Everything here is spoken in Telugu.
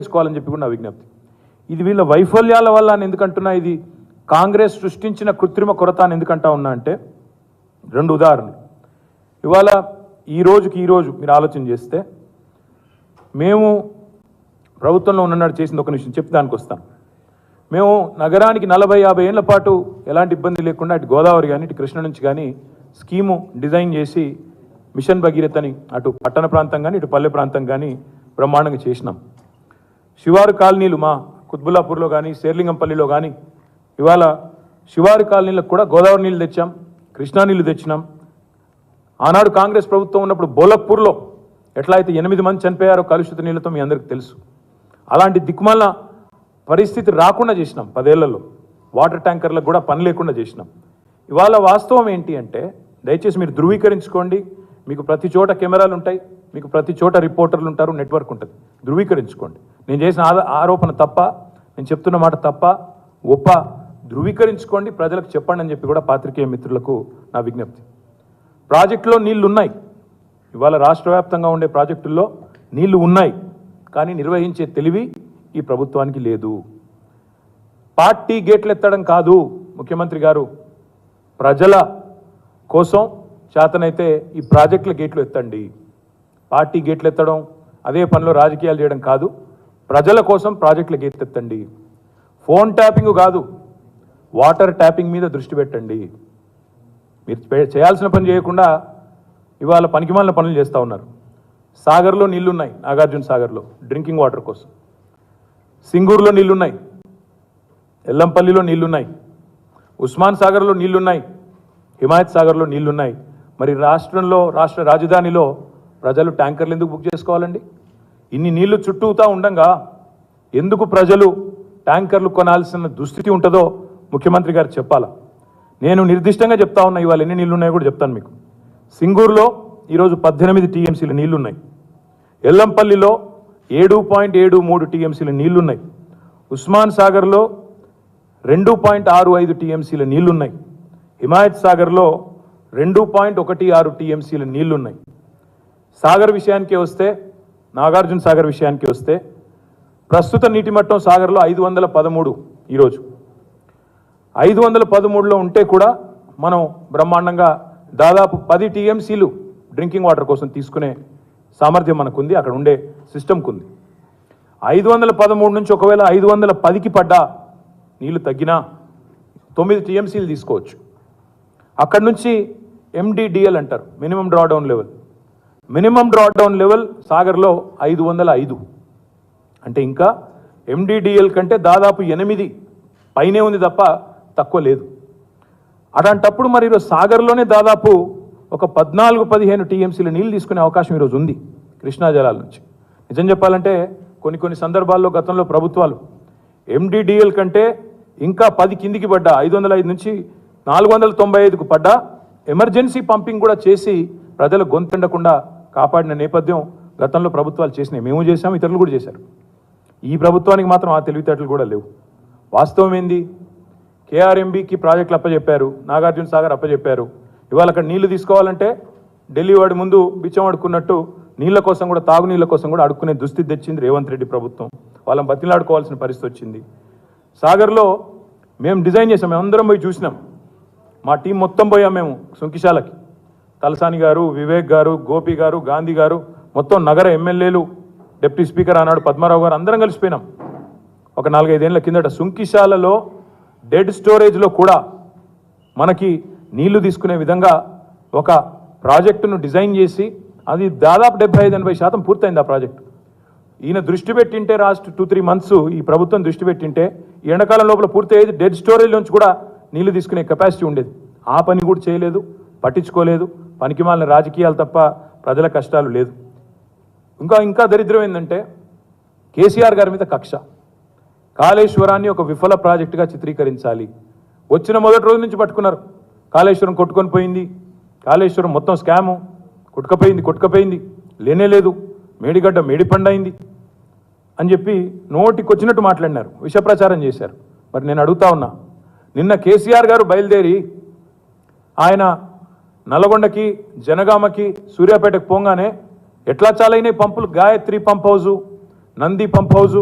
తెలుసుకోవాలని చెప్పి కూడా నా విజ్ఞప్తి. ఇది వీళ్ళ వైఫల్యాల వల్ల అని ఎందుకంటున్నా, ఇది కాంగ్రెస్ సృష్టించిన కృత్రిమ కొరత అని ఎందుకంటా ఉన్నా అంటే, రెండు ఉదాహరణలు. ఇవాళ ఈ రోజు మీరు ఆలోచన చేస్తే, మేము ప్రభుత్వంలో ఉన్ననాడు చేసింది ఒక నిమిషం చెప్పి దానికి వస్తాను. మేము నగరానికి 40-50 ఏళ్ల పాటు ఎలాంటి ఇబ్బంది లేకుండా ఇటు గోదావరి కానీ ఇటు కృష్ణ నుంచి కానీ స్కీము డిజైన్ చేసి మిషన్ భగీరథ్ అని అటు పట్టణ ప్రాంతం కానీ ఇటు పల్లె ప్రాంతం కానీ బ్రహ్మాండంగా చేసినాం. శివారు కాలనీలు మా కుత్బుల్లాపూర్లో కానీ శేర్లింగంపల్లిలో కానీ ఇవాళ శివారు కాలనీలకు కూడా గోదావరి నీళ్ళు తెచ్చాం, కృష్ణా నీళ్లు తెచ్చినాం. ఆనాడు కాంగ్రెస్ ప్రభుత్వం ఉన్నప్పుడు బోలక్పూర్లో ఎట్లా అయితే 8 మంది చనిపోయారో కలుషిత నీళ్లతో మీ అందరికీ తెలుసు. అలాంటి దిక్కుమాల పరిస్థితి రాకుండా చేసినాం 10 ఏళ్లలో. వాటర్ ట్యాంకర్లకు కూడా పని లేకుండా చేసినాం. ఇవాళ వాస్తవం ఏంటి అంటే, దయచేసి మీరు ధృవీకరించుకోండి. మీకు ప్రతి చోట కెమెరాలు ఉంటాయి, మీకు ప్రతి చోట రిపోర్టర్లు ఉంటారు, నెట్వర్క్ ఉంటుంది. ధృవీకరించుకోండి. నేను చేసిన ఆరోపణ తప్ప, నేను చెప్తున్న మాట తప్ప ఒప్ప ధృవీకరించుకోండి, ప్రజలకు చెప్పండి అని చెప్పి కూడా పాత్రికేయ మిత్రులకు నా విజ్ఞప్తి. ప్రాజెక్టులో నీళ్లు ఉన్నాయి. ఇవాళ రాష్ట్ర వ్యాప్తంగా ఉండే ప్రాజెక్టుల్లో నీళ్లు ఉన్నాయి, కానీ నిర్వహించే తెలివి ఈ ప్రభుత్వానికి లేదు. పార్టీ గేట్లు ఎత్తడం కాదు ముఖ్యమంత్రి గారు, ప్రజల కోసం చేతనైతే ఈ ప్రాజెక్టుల గేట్లు ఎత్తండి. పార్టీ గేట్లు ఎత్తడం, అదే పనిలో రాజకీయాలు చేయడం కాదు. ప్రజల కోసం ప్రాజెక్టుల గేట్లు ఎత్తండి. ఫోన్ ట్యాపింగ్ కాదు, వాటర్ ట్యాపింగ్ మీద దృష్టి పెట్టండి. మీరు చేయాల్సిన పని చేయకుండా ఇవాళ పనికిమాలిన పనులు చేస్తూ ఉన్నారు. సాగర్లో నీళ్లున్నాయి, నాగార్జున సాగర్లో డ్రింకింగ్ వాటర్ కోసం. సింగూరులో నీళ్లున్నాయి, ఎల్లంపల్లిలో నీళ్లున్నాయి, ఉస్మాన్ సాగర్లో నీళ్లున్నాయి, హిమాయత్ సాగర్లో నీళ్లున్నాయి. మరి రాష్ట్ర రాజధానిలో ప్రజలు ట్యాంకర్లు ఎందుకు బుక్ చేసుకోవాలండి? ఇన్ని నీళ్లు చుట్టూతా ఉండంగా ఎందుకు ప్రజలు ట్యాంకర్లు కొనాల్సిన దుస్థితి ఉంటుందో ముఖ్యమంత్రి గారు చెప్పాలా. నేను నిర్దిష్టంగా చెప్తా ఉన్నా, ఇవాళ ఎన్ని నీళ్లు ఉన్నాయో కూడా చెప్తాను మీకు. సింగూరులో ఈరోజు 18 టీఎంసీల నీళ్లున్నాయి. ఎల్లంపల్లిలో 7.73 టీఎంసీల నీళ్లున్నాయి. ఉస్మాన్ సాగర్లో 2.65 టీఎంసీల నీళ్లున్నాయి. హిమాయత్ సాగర్లో 2.16 టీఎంసీల నీళ్లున్నాయి. సాగర్ విషయానికి వస్తే, నాగార్జున సాగర్ విషయానికి వస్తే, ప్రస్తుత నీటి మట్టం సాగర్లో 513. ఈరోజు 513లో ఉంటే కూడా మనం బ్రహ్మాండంగా దాదాపు 10 టీఎంసీలు డ్రింకింగ్ వాటర్ కోసం తీసుకునే సామర్థ్యం మనకుంది, అక్కడ ఉండే సిస్టమ్కి ఉంది. 513 నుంచి ఒకవేళ 510కి పడ్డా నీళ్లు తగ్గినా 9 టీఎంసీలు తీసుకోవచ్చు. అక్కడి నుంచి MDDL అంటారు, minimum drawdown level. Minimum drawdown level సాగర్లో 505. అంటే ఇంకా MDDL కంటే దాదాపు 8 పైనే ఉంది తప్ప తక్కువ లేదు. అలాంటప్పుడు మరి ఈరోజు సాగర్లోనే దాదాపు ఒక 14-15 టీఎంసీల నీళ్ళు తీసుకునే అవకాశం ఈరోజు ఉంది కృష్ణా జలాల నుంచి. నిజం చెప్పాలంటే కొన్ని సందర్భాల్లో గతంలో ప్రభుత్వాలు MDDL కంటే ఇంకా 10 కిందికి పడ్డా, 505 నుంచి 495కు పడ్డా ఎమర్జెన్సీ పంపింగ్ కూడా చేసి ప్రజల గొంతుండకుండా కాపాడిన నేపథ్యం గతంలో ప్రభుత్వాలు చేసినాయి. మేము చేసాం, ఇతరులు కూడా చేశారు. ఈ ప్రభుత్వానికి మాత్రం ఆ తెలివితేటలు కూడా లేవు. వాస్తవం ఏంది? KRMBకి ప్రాజెక్టులు అప్పచెప్పారు, నాగార్జున సాగర్ అప్పచెప్పారు. ఇవాళ అక్కడ నీళ్లు తీసుకోవాలంటే ఢిల్లీ వాడి ముందు బిచ్చం అడుక్కున్నట్టు నీళ్ల కోసం కూడా, తాగునీళ్ల కోసం కూడా అడుక్కునే దుస్థితి తెచ్చింది రేవంత్ రెడ్డి ప్రభుత్వం. వాళ్ళని బతిలాడుకోవాల్సిన పరిస్థితి వచ్చింది. సాగర్లో మేము డిజైన్ చేసాం, మేము అందరం పోయి చూసినాం. మా టీం మొత్తం పోయాం మేము సుంకిశాలకి. తలసాని గారు, వివేక్ గారు, గోపి గారు, గాంధీ గారు, మొత్తం నగర ఎమ్మెల్యేలు, డిప్యూటీ స్పీకర్ ఆనాడు పద్మారావు గారు, అందరం కలిసిపోయినాం. ఒక 4-5 ఏళ్ల కిందట సుంకిశాలలో డెడ్ స్టోరేజ్లో కూడా మనకి నీళ్లు తీసుకునే విధంగా ఒక ప్రాజెక్టును డిజైన్ చేసి, అది దాదాపు 75-80% పూర్తయింది ఆ ప్రాజెక్టు. ఈయన దృష్టి పెట్టింటే, 2-3 మంత్స్ ఈ ప్రభుత్వం దృష్టి పెట్టింటే ఈ ఎండాకాలం లోపల పూర్తయ్యేది. డెడ్ స్టోరేజ్ నుంచి కూడా నీళ్లు తీసుకునే కెపాసిటీ ఉండేది. ఆ పని కూడా చేయలేదు, పట్టించుకోలేదు. పనికిమాలిన రాజకీయాలు తప్ప ప్రజల కష్టాలు లేదు. ఇంకా దరిద్రం ఏంటంటే, కేసీఆర్ గారి మీద కక్ష. కాళేశ్వరాన్ని ఒక విఫల ప్రాజెక్టుగా చిత్రీకరించాలి. వచ్చిన మొదటి రోజు నుంచి పట్టుకున్నారు. కాళేశ్వరం కొట్టుకొని పోయింది, కాళేశ్వరం మొత్తం స్కాము, కొట్టుకపోయింది, లేనేలేదు, మేడిగడ్డ మేడిపండైంది అని చెప్పి నోటికొచ్చినట్టు మాట్లాడినారు, విష ప్రచారం చేశారు. మరి నేను అడుగుతా ఉన్నా, నిన్న కేసీఆర్ గారు బయలుదేరి ఆయన నల్గొండకి, జనగామకి, సూర్యాపేటకు పోగానే ఎట్లా చాలైనాయి పంపులు. Gayatri pump house, Nandi pump house